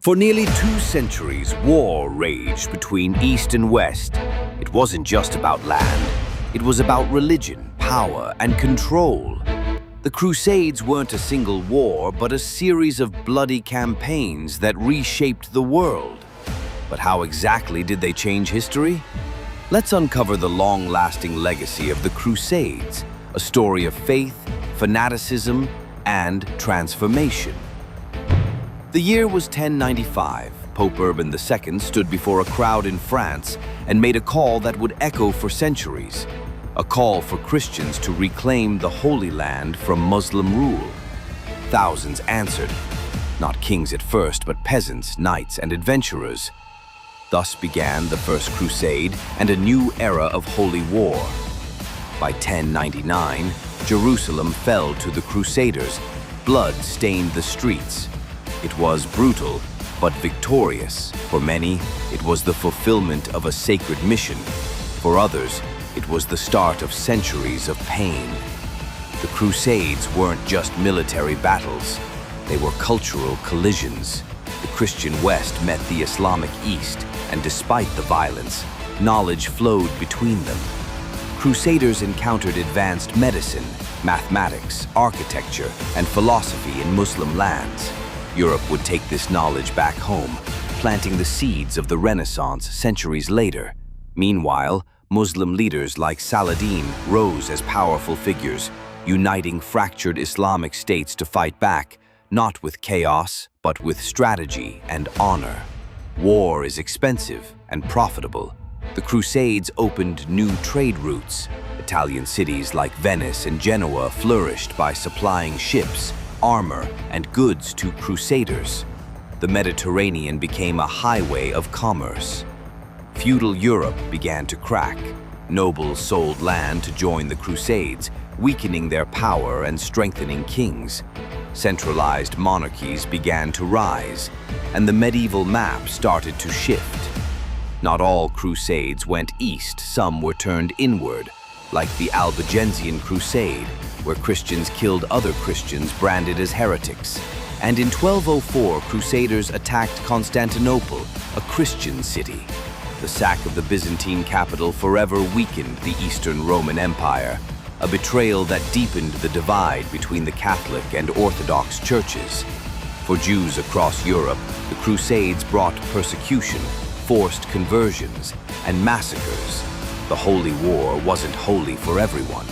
For nearly 2 centuries, war raged between East and West. It wasn't just about land. It was about religion, power, and control. The Crusades weren't a single war, but a series of bloody campaigns that reshaped the world. But how exactly did they change history? Let's uncover the long-lasting legacy of the Crusades, a story of faith, fanaticism, and transformation. The year was 1095. Pope Urban II stood before a crowd in France and made a call that would echo for centuries. A call for Christians to reclaim the Holy Land from Muslim rule. Thousands answered, not kings at first, but peasants, knights, and adventurers. Thus began the First Crusade and a new era of holy war. By 1099, Jerusalem fell to the Crusaders. Blood stained the streets. It was brutal, but victorious. For many, it was the fulfillment of a sacred mission. For others, it was the start of centuries of pain. The Crusades weren't just military battles. They were cultural collisions. The Christian West met the Islamic East, and despite the violence, knowledge flowed between them. Crusaders encountered advanced medicine, mathematics, architecture, and philosophy in Muslim lands. Europe would take this knowledge back home, planting the seeds of the Renaissance centuries later. Meanwhile, Muslim leaders like Saladin rose as powerful figures, uniting fractured Islamic states to fight back, not with chaos, but with strategy and honor. War is expensive and profitable. The Crusades opened new trade routes. Italian cities like Venice and Genoa flourished by supplying ships, armor, and goods to Crusaders. The Mediterranean became a highway of commerce. Feudal Europe began to crack. Nobles sold land to join the Crusades, weakening their power and strengthening kings. Centralized monarchies began to rise, and the medieval map started to shift. Not all Crusades went east, some were turned inward, like the Albigensian Crusade, where Christians killed other Christians branded as heretics. And in 1204, Crusaders attacked Constantinople, a Christian city. The sack of the Byzantine capital forever weakened the Eastern Roman Empire, a betrayal that deepened the divide between the Catholic and Orthodox churches. For Jews across Europe, the Crusades brought persecution, forced conversions, and massacres. The Holy War wasn't holy for everyone.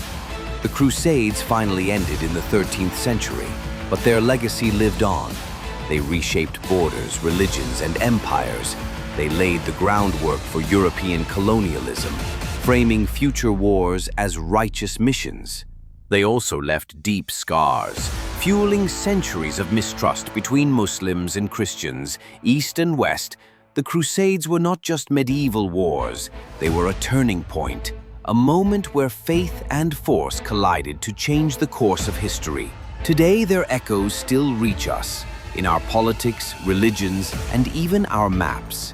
The Crusades finally ended in the 13th century, but their legacy lived on. They reshaped borders, religions, and empires. They laid the groundwork for European colonialism, framing future wars as righteous missions. They also left deep scars, fueling centuries of mistrust between Muslims and Christians, East and West. The Crusades were not just medieval wars, they were a turning point, a moment where faith and force collided to change the course of history. Today, their echoes still reach us, in our politics, religions, and even our maps.